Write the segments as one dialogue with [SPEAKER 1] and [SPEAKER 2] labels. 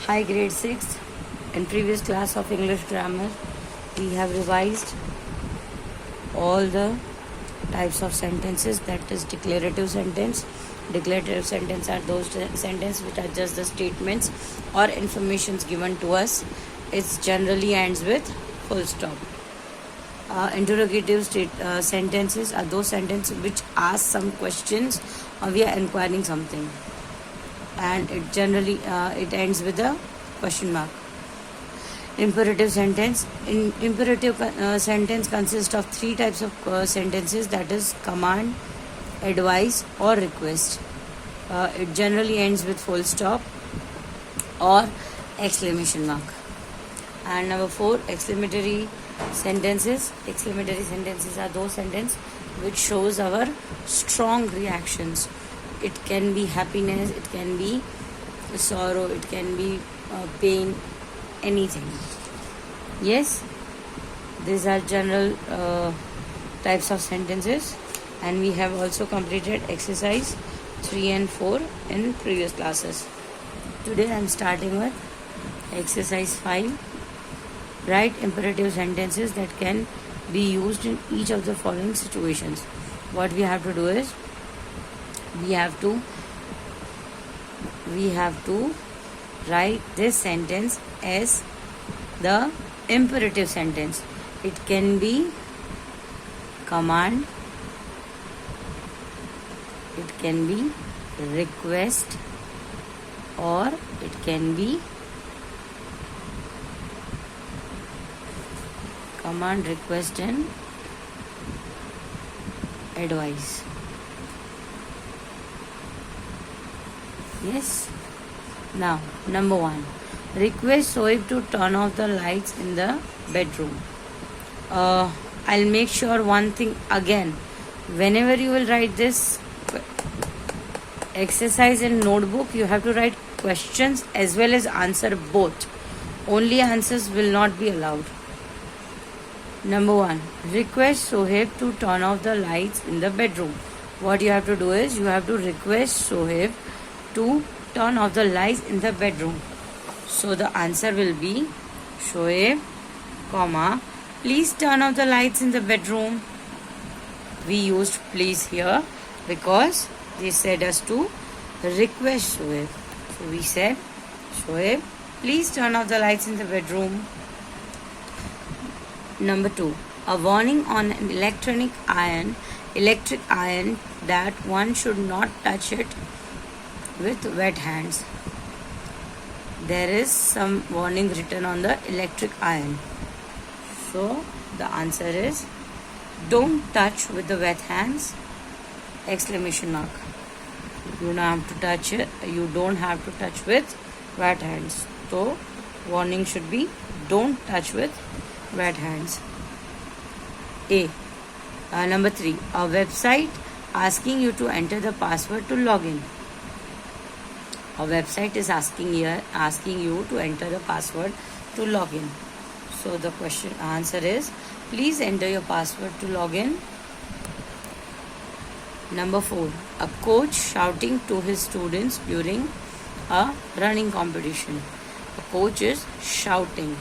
[SPEAKER 1] Hi, grade 6. In previous class of English grammar, we have revised all the types of sentences, that is declarative sentence. Declarative sentence are those sentences which are just the statements or informations given to us. It generally ends with full stop. Interrogative sentences are those sentences which ask some questions or we are inquiring something, and it generally it ends with a question mark. Imperative sentence. Imperative sentence consists of three types of sentences, that is command, advice or request. It generally ends with full stop or exclamation mark. And number 4, exclamatory sentences. Exclamatory sentences are those sentences which shows our strong reactions. It can be happiness, it can be sorrow, it can be pain, anything. Yes, these are general types of sentences, and we have also completed exercise 3 and 4 in previous classes. Today I am starting with exercise 5. Write imperative sentences that can be used in each of the following situations. What we have to do is we have to write this sentence as the imperative sentence. It can be command, it can be request, or it can be command, request and advice. Yes. Now, number 1. Request Sohaib to turn off the lights in the bedroom. I'll make sure one thing again. Whenever you will write this exercise in notebook, you have to write questions as well as answer both. Only answers will not be allowed. Number 1. Request Sohaib to turn off the lights in the bedroom. What you have to do is you have to request Sohaib to turn off the lights in the bedroom. So the answer will be Sohaib, please turn off the lights in the bedroom. We used please here because they said us to request Sohaib. So we said Sohaib, please turn off the lights in the bedroom. Number 2. A warning on an electric iron that one should not touch it with wet hands. There is some warning written on the electric iron. So the answer is don't touch with the wet hands, exclamation mark. You don't have to touch it. You don't have to touch with wet hands. So warning should be don't touch with wet hands. Number 3. A website asking you to enter the password to log in. A website is asking you to enter the password to log in. So the answer is please enter your password to log in. Number 4. A coach shouting to his students during a running competition. A coach is shouting.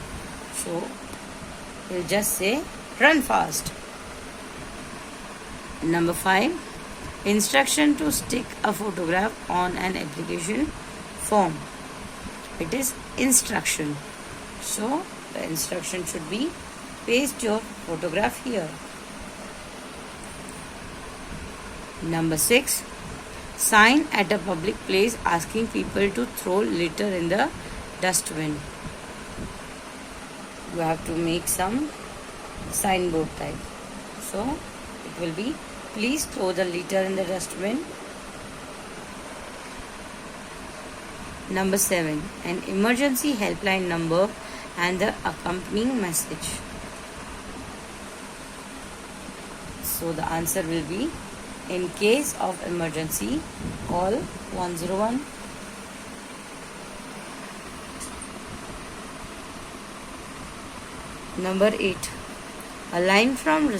[SPEAKER 1] So we'll just say run fast. Number 5. Instruction to stick a photograph on an application form. It is instruction. So the instruction should be paste your photograph here. Number 6. Sign at a public place asking people to throw litter in the dustbin. You have to make some signboard type. So it will be please throw the litter in the dustbin. Number 7. An emergency helpline number and the accompanying message. So the answer will be in case of emergency, call 101. Number 8. A line from a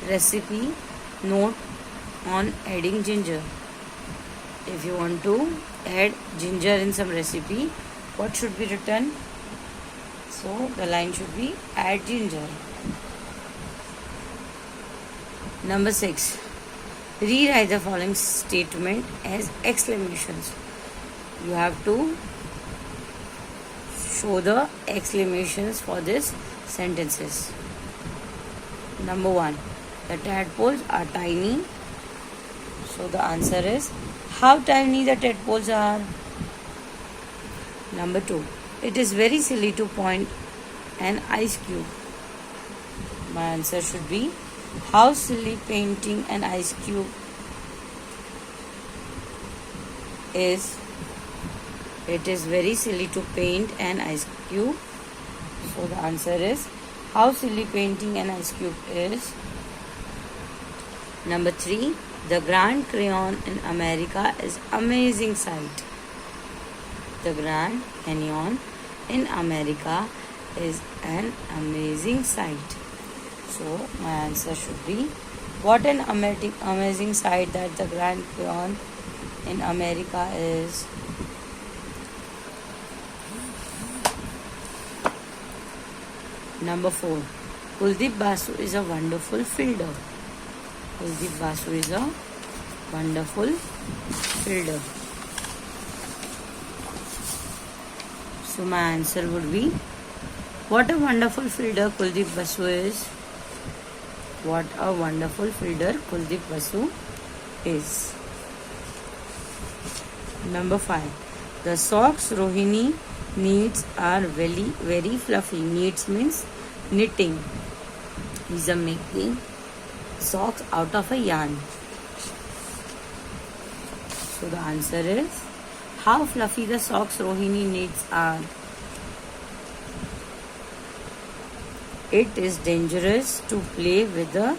[SPEAKER 1] recipe note on adding ginger. If you want to add ginger in some recipe, what should be written? So the line should be add ginger. Number 6. Rewrite the following statement as exclamations. You have to show the exclamations for these sentences. Number 1. The tadpoles are tiny. So the answer is, how tiny the tadpoles are. Number 2. It is very silly to point an ice cube. My answer should be, how silly painting an ice cube is. It is very silly to paint an ice cube. So the answer is, how silly painting an ice cube is. Number 3. The Grand Canyon in America is amazing sight. The Grand Canyon in America is an amazing sight. So my answer should be, what an amazing sight that the Grand Canyon in America is. Number 4. Kuldeep Basu is a wonderful fielder. Kuldeep Basu is a wonderful fielder. So my answer would be, what a wonderful fielder Kuldeep Basu is. What a wonderful fielder Kuldeep Basu is. Number 5. The socks Rohini knits are very fluffy. Knits means knitting. These are making socks out of a yarn. So the answer is, how fluffy the socks Rohini knits are. It is dangerous to play with the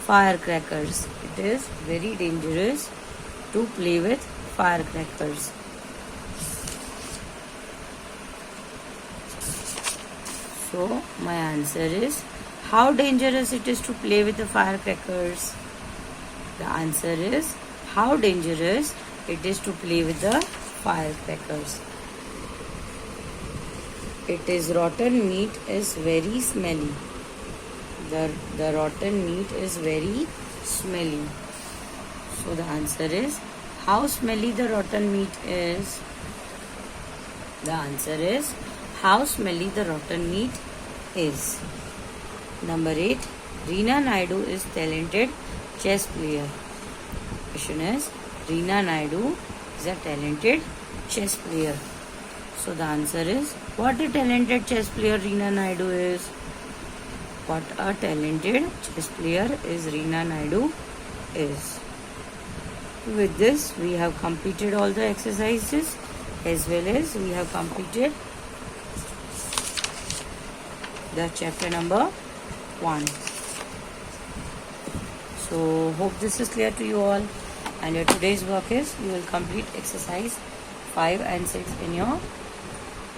[SPEAKER 1] firecrackers. It is very dangerous to play with firecrackers. So my answer is, how dangerous it is to play with the firecrackers. The answer is, how dangerous it is to play with the firecrackers. It is rotten meat is very smelly. The rotten meat is very smelly. So the answer is, how smelly the rotten meat is. The answer is, how smelly the rotten meat is. Number 8. Reena Naidu is talented chess player. Question is, Reena Naidu is a talented chess player. So the answer is, what a talented chess player Reena Naidu is. What a talented chess player is Reena Naidu is. With this, we have completed all the exercises, as well as we have completed the chapter number 1. So hope this is clear to you all, and your today's work is, you will complete exercise 5 and 6 in your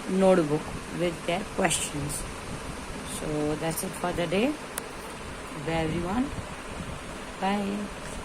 [SPEAKER 1] notebook with their questions. So that's it for the day. Bye everyone. Bye.